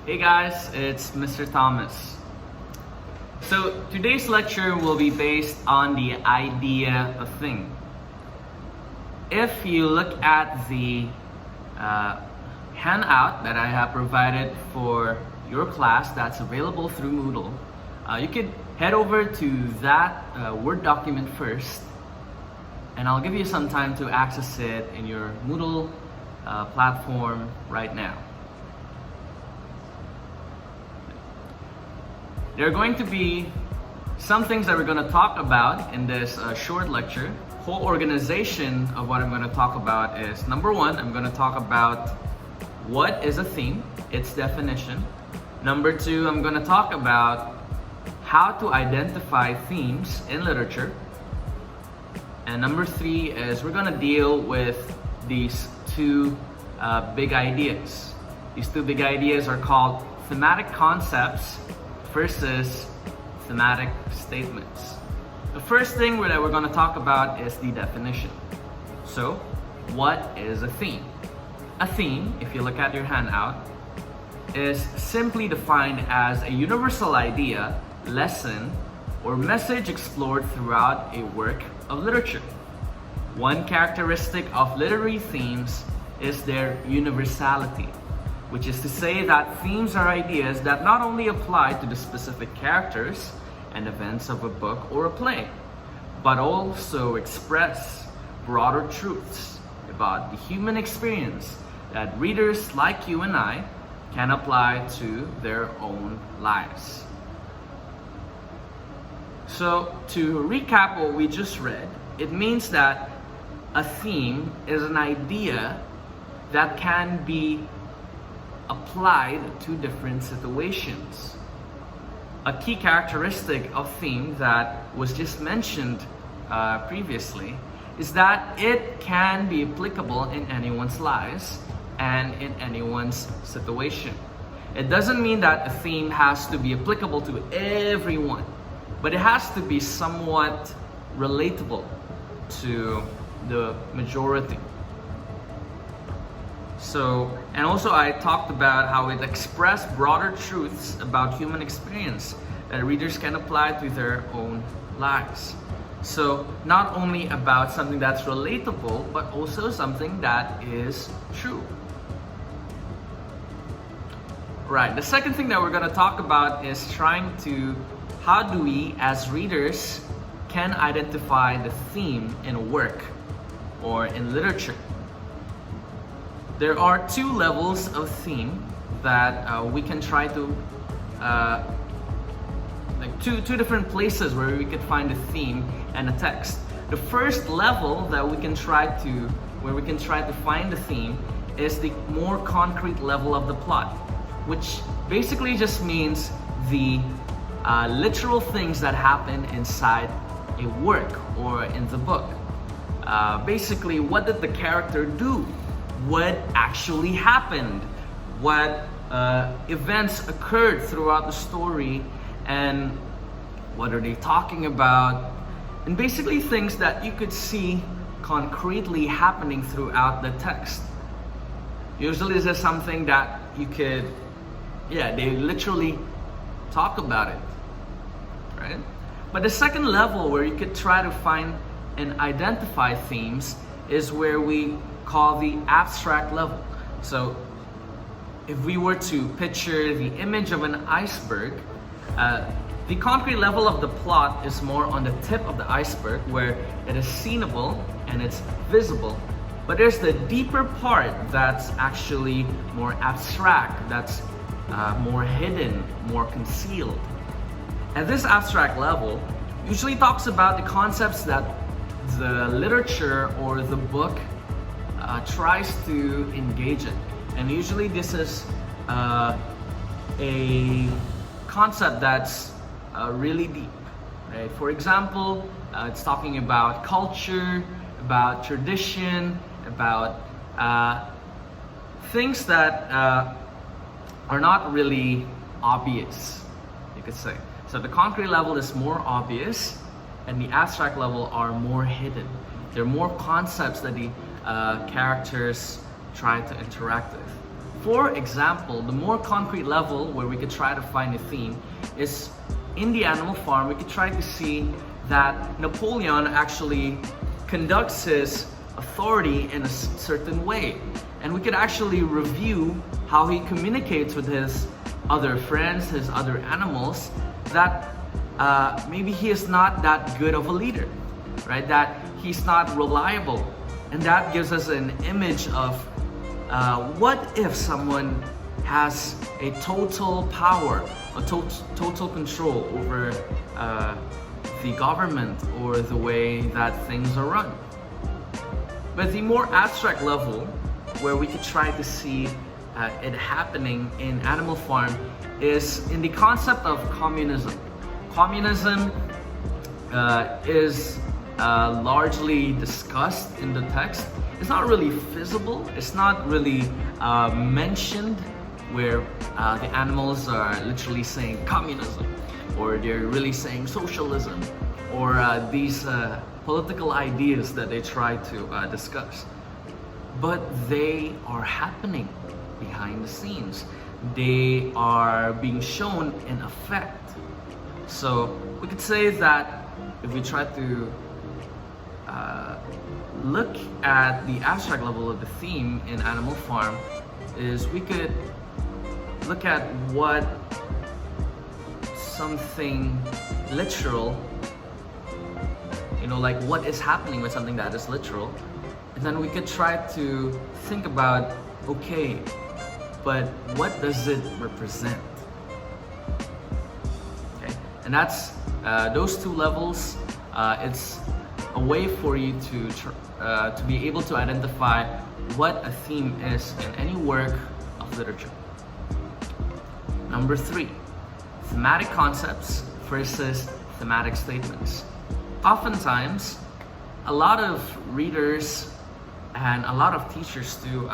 Hey guys, it's Mr. Thomas. So today's lecture will be based on the idea of thing. If you look at the handout that I have provided for your class that's available through Moodle, you could head over to that Word document first, and I'll give you some time to access it in your Moodle platform right now. There are going to be some things that we're going to talk about in this short lecture. Whole organization of what I'm going to talk about is, number one, I'm going to talk about what is a theme, its definition. Number two, I'm going to talk about how to identify themes in literature. And number three is we're going to deal with these two big ideas. These two big ideas are called thematic concepts versus thematic statements. The first thing that we're going to talk about is the definition. So, what is a theme? A theme, if you look at your handout, is simply defined as a universal idea, lesson, or message explored throughout a work of literature. One characteristic of literary themes is their universality, which is to say that themes are ideas that not only apply to the specific characters and events of a book or a play, but also express broader truths about the human experience that readers like you and I can apply to their own lives. So, to recap what we just read, it means that a theme is an idea that can be applied to different situations. A key characteristic of theme that was just mentioned previously is that it can be applicable in anyone's lives and in anyone's situation. It doesn't mean that a theme has to be applicable to everyone, but it has to be somewhat relatable to the majority. So, and also I talked about how it expressed broader truths about human experience that readers can apply to their own lives. So, not only about something that's relatable, but also something that is true. Right, the second thing that we're going to talk about is how do we as readers can identify the theme in a work or in literature. There are two levels of theme that we can try to, two different places where we could find a theme and a text. The first level that we can try to find the theme is the more concrete level of the plot, which basically just means the literal things that happen inside a work or in the book. Basically, what did the character do? What actually happened? What events occurred throughout the story, and what are they talking about? And basically things that you could see concretely happening throughout the text. Usually this is something that you could, they literally talk about it, right? But the second level where you could try to find and identify themes is where we call the abstract level. So if we were to picture the image of an iceberg, the concrete level of the plot is more on the tip of the iceberg where it is seenable and it's visible. But there's the deeper part that's actually more abstract, that's more hidden, more concealed. And this abstract level usually talks about the concepts that the literature or the book tries to engage in. And usually this is a concept that's really deep. Right? For example, it's talking about culture, about tradition, about things that are not really obvious, you could say. So the concrete level is more obvious, and the abstract level are more hidden. There are more concepts that the characters try to interact with. For example, the more concrete level where we could try to find a theme is in the Animal Farm. We could try to see that Napoleon actually conducts his authority in a certain way. And we could actually review how he communicates with his other friends, his other animals, that maybe he is not that good of a leader, right? That he's not reliable. And that gives us an image of what if someone has a total power, a total control over the government or the way that things are run. But the more abstract level, where we could try to see it happening in Animal Farm, is in the concept of communism. Communism is largely discussed in the text. It's not really visible, it's not really mentioned, where the animals are literally saying communism, or they're really saying socialism, or these political ideas that they try to discuss. But they are happening behind the scenes. They are being shown in effect. So we could say that if we try to look at the abstract level of the theme in Animal Farm, is we could look at what something literal, like what is happening with something that is literal, and then we could try to think about, okay, but what does it represent? Okay, and that's those two levels. It's a way for you to be able to identify what a theme is in any work of literature. Number 3, thematic concepts versus thematic statements. Oftentimes, a lot of readers and a lot of teachers do.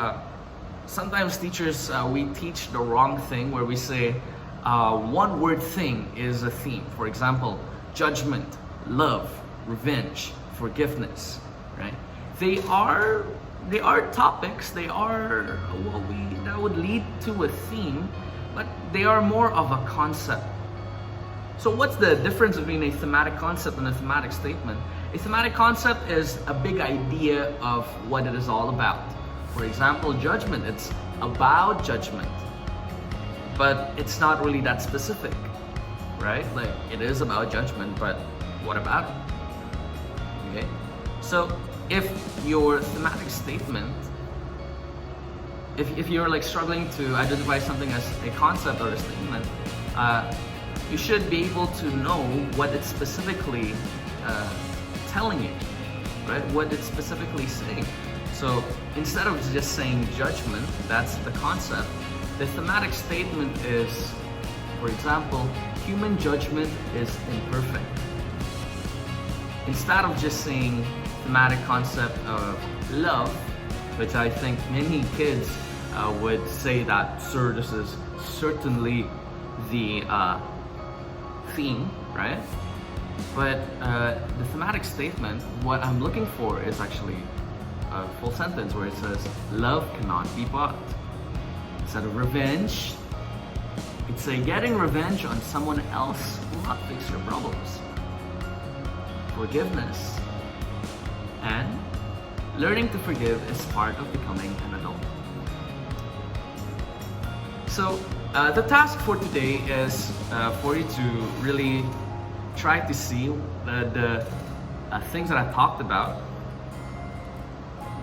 Sometimes teachers, we teach the wrong thing, where we say one word thing is a theme. For example, judgment, love, revenge, forgiveness, right? They are topics. They are that would lead to a theme, but they are more of a concept. So what's the difference between a thematic concept and a thematic statement? A thematic concept is a big idea of what it is all about. For example, judgment, it's about judgment, but it's not really that specific, right? Like, it is about judgment, but what about it? Okay, so if your thematic statement, if you're like struggling to identify something as a concept or a statement, you should be able to know what it's specifically telling you, right? What it's specifically saying. So instead of just saying judgment, that's the concept, the thematic statement is, for example, human judgment is imperfect. Instead of just saying thematic concept of love, which I think many kids would say that, sir, this is certainly the theme, right? But the thematic statement, what I'm looking for is actually a full sentence where it says, love cannot be bought. Instead of revenge, you could say, getting revenge on someone else will not fix your problems. Forgiveness. And learning to forgive is part of becoming an adult. So the task for today is for you to really try to see the things that I talked about.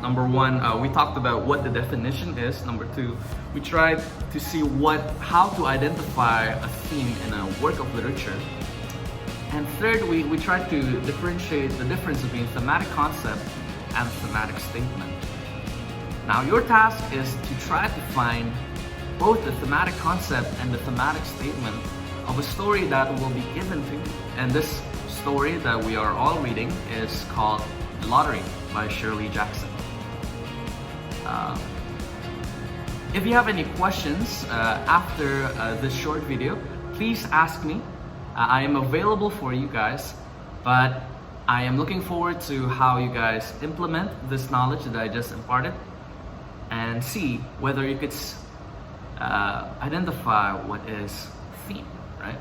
Number 1, we talked about what the definition is. Number 2, we tried to see how to identify a theme in a work of literature. And third, we tried to differentiate the difference between thematic concept and thematic statement. Now your task is to try to find both the thematic concept and the thematic statement of a story that will be given to you. And this story that we are all reading is called The Lottery by Shirley Jackson. If you have any questions after this short video, please ask me. I am available for you guys, but I am looking forward to how you guys implement this knowledge that I just imparted and see whether you could identify what is theme, right?